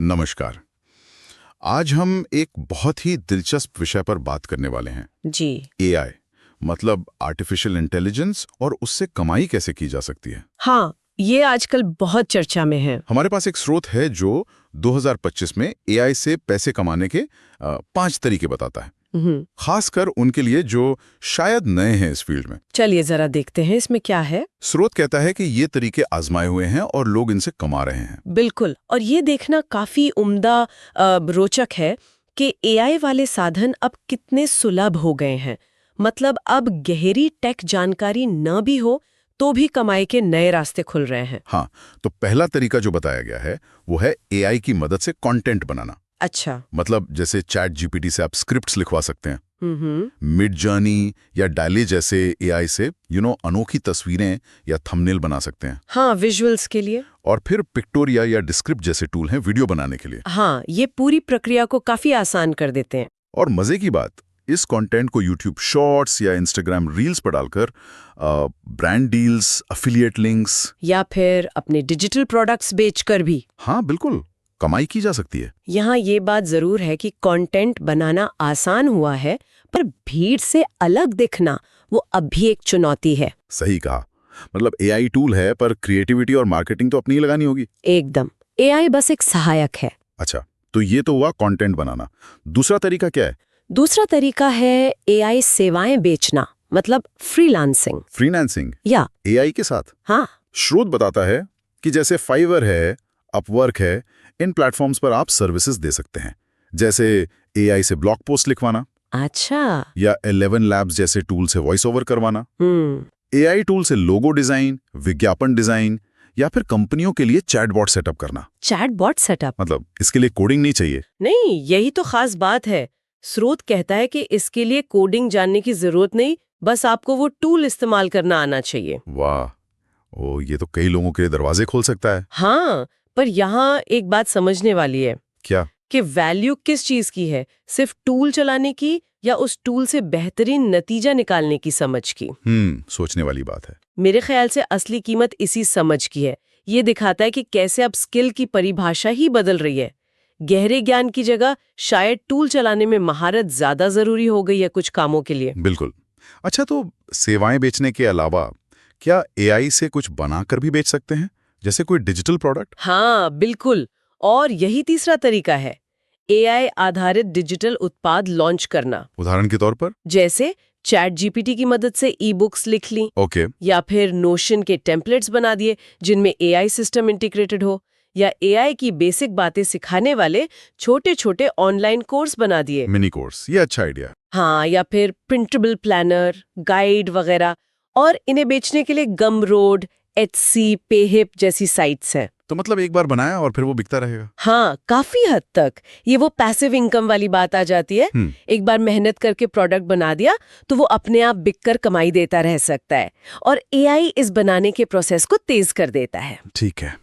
नमस्कार। आज हम एक बहुत ही दिलचस्प विषय पर बात करने वाले हैं। जी। एआई मतलब आर्टिफिशियल इंटेलिजेंस और उससे कमाई कैसे की जा सकती है। हाँ, ये आजकल बहुत चर्चा में है। हमारे पास एक स्रोत है जो 2025 में एआई से पैसे कमाने के 5 तरीके बताता है, खासकर उनके लिए जो शायद नए हैं इस फील्ड में। चलिए जरा देखते हैं इसमें क्या है। स्रोत कहता है कि ये तरीके आजमाए हुए हैं और लोग इनसे कमा रहे हैं। बिल्कुल, और ये देखना काफी उम्दा रोचक है कि एआई वाले साधन अब कितने सुलभ हो गए हैं। मतलब अब गहरी टेक जानकारी न भी हो तो भी कमाई के नए रास्ते खुल रहे हैं। हाँ, तो पहला तरीका जो बताया गया है वो है एआई की मदद से कंटेंट बनाना। अच्छा। मतलब जैसे चैट जीपीटी से आप स्क्रिप्ट्स लिखवा सकते हैं। मिड जर्नी या डायली जैसे एआई से अनोखी तस्वीरें या थंबनेल बना सकते हैं। हाँ, विजुअल्स के लिए। और फिर पिक्टोरिया या डिस्क्रिप्ट जैसे टूल हैं वीडियो बनाने के लिए। हाँ, ये पूरी प्रक्रिया को काफी आसान कर देते हैं। और मजे की बात, इस कंटेंट को यूट्यूब शॉर्ट्स या इंस्टाग्राम रील्स पर डालकर ब्रांड डील्स, अफिलिएट लिंक्स या फिर अपने डिजिटल प्रोडक्ट्स बेचकर भी, हाँ बिल्कुल, कमाई की जा सकती है। यहाँ ये बात जरूर है कि कंटेंट बनाना आसान हुआ है, पर भीड़ से अलग दिखना वो अब भी एक चुनौती है। सही कहा। मतलब एआई टूल है पर क्रिएटिविटी और मार्केटिंग तो अपनी ही लगानी होगी। एकदम, एआई बस एक सहायक है। अच्छा, तो ये तो हुआ कंटेंट बनाना। दूसरा तरीका क्या है? दूसरा तरीका है एआई सेवाएं बेचना, मतलब फ्रीलांसिंग। फ्रीलांसिंग या एआई के साथ? हाँ। स्रोत बताता है कि जैसे फाइवर है, अपवर्क है, इन प्लेटफॉर्म्स पर आप सर्विसेज दे सकते हैं, जैसे एआई से ब्लॉग पोस्ट लिखवाना। अच्छा। या 11 लैब्स जैसे टूल से वॉइस ओवर करवाना। एआई टूल से लोगो डिजाइन, विज्ञापन डिजाइन या फिर कंपनियों के लिए चैटबॉट सेटअप करना। Chatbot setup? मतलब इसके लिए कोडिंग नहीं चाहिए। नहीं, यही तो खास बात है। स्रोत कहता है कि इसके लिए कोडिंग जानने की जरूरत नहीं, बस आपको वो टूल इस्तेमाल करना आना चाहिए। वाह, ओ ये तो कई लोगों के दरवाजे खोल सकता है। हाँ, पर यहाँ एक बात समझने वाली है। क्या? कि वैल्यू किस चीज की है, सिर्फ टूल चलाने की या उस टूल से बेहतरीन नतीजा निकालने की समझ की? सोचने वाली बात है। मेरे ख्याल से असली कीमत इसी समझ की है। ये दिखाता है कि कैसे अब स्किल की परिभाषा ही बदल रही है। गहरे ज्ञान की जगह शायद टूल चलाने में महारत ज्यादा जरूरी हो गई है कुछ कामों के लिए। बिल्कुल। अच्छा, तो सेवाएं बेचने के अलावा क्या एआई से कुछ बनाकर भी बेच सकते हैं, जैसे कोई डिजिटल प्रोडक्ट? हाँ बिल्कुल, और यही तीसरा तरीका है, एआई आधारित डिजिटल उत्पाद लॉन्च करना। उदाहरण के तौर पर? जैसे चैट जीपीटी की मदद से ई बुक्स लिख ली। ओके। या फिर नोशन के टेम्पलेट्स बना दिए जिनमें एआई सिस्टम इंटीग्रेटेड हो, या एआई की बेसिक बातें सिखाने वाले छोटे छोटे ऑनलाइन कोर्स बना दिए। मिनी कोर्स, ये अच्छा आइडिया। हाँ, या फिर प्रिंटेबल प्लानर, गाइड वगैरह। और इन्हें बेचने के लिए गमरोड, एटसी, पेहिप जैसी साइट्स हैं। तो मतलब एक बार बनाया और फिर वो बिकता रहेगा। हाँ, काफी हद तक ये वो पैसिव इनकम वाली बात आ जाती है। एक बार मेहनत करके प्रोडक्ट बना दिया तो वो अपने आप बिककर कमाई देता रह सकता है, और एआई इस बनाने के प्रोसेस को तेज कर देता है। ठीक है,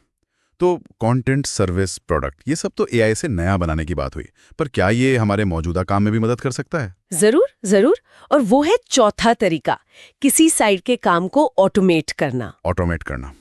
तो कंटेंट, सर्विस, प्रोडक्ट, ये सब तो एआई से नया बनाने की बात हुई, पर क्या ये हमारे मौजूदा काम में भी मदद कर सकता है? जरूर जरूर, और वो है चौथा तरीका, किसी साइट के काम को ऑटोमेट करना। ऑटोमेट करना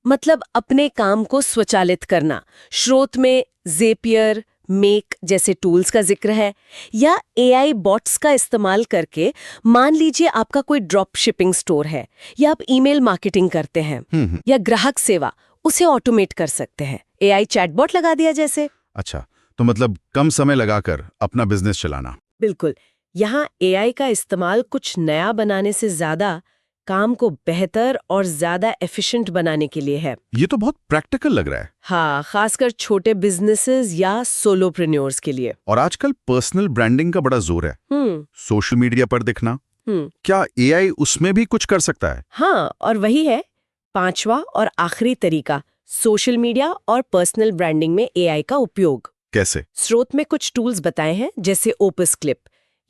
मतलब अपने काम को स्वचालित करना। स्रोत में ज़ेपियर, मेक जैसे टूल्स का जिक्र है। या एआई बॉट्स का इस्तेमाल करके, मान लीजिए आपका कोई ड्रॉप शिपिंग स्टोर है, या आप ईमेल मार्केटिंग करते हैं, या ग्राहक सेवा, उसे ऑटोमेट कर सकते हैं एआई चैटबॉट लगा दिया जैसे। अच्छा, तो मतलब कम समय लगाकर अपना बिजनेस चलाना। बिल्कुल, यहाँ एआई का इस्तेमाल कुछ नया बनाने से ज्यादा काम को बेहतर और ज्यादा एफिशिएंट बनाने के लिए है। ये तो बहुत प्रैक्टिकल लग रहा है। हाँ, खासकर छोटे बिजनेसेस या सोलोप्रेन्योर्स के लिए। और आजकल पर्सनल ब्रांडिंग का बड़ा जोर है। सोशल मीडिया पर दिखना, क्या एआई उसमें भी कुछ कर सकता है? हाँ, और वही है पांचवा और आखिरी तरीका, सोशल मीडिया और पर्सनल ब्रांडिंग में एआई का उपयोग। कैसे? स्रोत में कुछ टूल्स बताए हैं, जैसे ओपस क्लिप।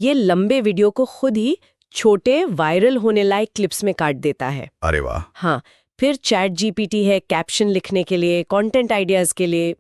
ये लंबे वीडियो को खुद ही छोटे वायरल होने लायक क्लिप्स में काट देता है। अरे वाह। हाँ, फिर चैट जीपीटी है कैप्शन लिखने के लिए, कंटेंट आइडियाज के लिए।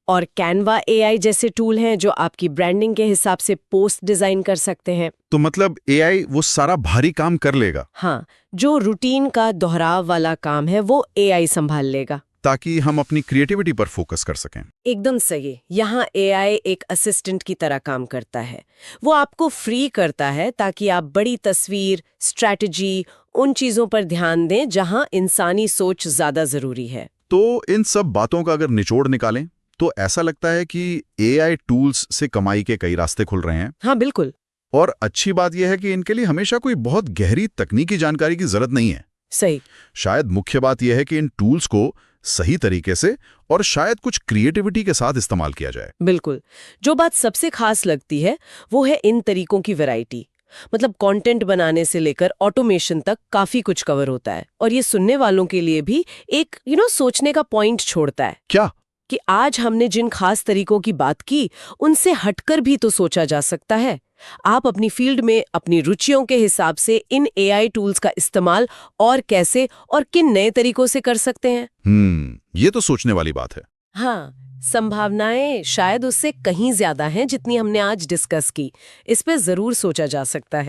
और कैनवा एआई जैसे टूल हैं जो आपकी ब्रांडिंग के हिसाब से पोस्ट डिजाइन कर सकते हैं। तो मतलब एआई वो सारा भारी काम कर लेगा? हाँ, जो रूटीन का दोहराव वाला काम है वो एआई संभाल लेगा। ताकि हम अपनी क्रिएटिविटी पर फोकस कर सकें। एकदम सही। यहाँ एआई एक असिस्टेंट की तरह काम करता है। वो आपको फ्री करता है ताकि आप बड़ी तस्वीर, स्ट्रैटेजी, उन चीजों पर ध्यान दें जहां इंसानी सोच ज्यादा जरूरी है। तो इन सब बातों का अगर निचोड़ निकालें तो ऐसा लगता है कि एआई टूल्स से कमाई के कई रास्ते खुल रहे हैं। हाँ बिल्कुल। और अच्छी बात यह है कि इनके लिए हमेशा कोई बहुत गहरी तकनीकी जानकारी की जरूरत नहीं है। सही। शायद मुख्य बात यह है कि इन टूल्स को सही तरीके से और शायद कुछ क्रिएटिविटी के साथ इस्तेमाल किया जाए। बिल्कुल। जो बात सबसे खास लगती है वो है इन तरीकों की वैरायटी। मतलब कंटेंट बनाने से लेकर ऑटोमेशन तक काफी कुछ कवर होता है। और ये सुनने वालों के लिए भी एक सोचने का पॉइंट छोड़ता है। क्या? कि आज हमने जिन खास तरीकों की बात की उनसे हटकर भी तो सोचा जा सकता है। आप अपनी फील्ड में अपनी रुचियों के हिसाब से इन एआई टूल्स का इस्तेमाल और कैसे और किन नए तरीकों से कर सकते हैं। ये तो सोचने वाली बात है। हाँ, संभावनाएं शायद उससे कहीं ज्यादा हैं जितनी हमने आज डिस्कस की। इस पे जरूर सोचा जा सकता है।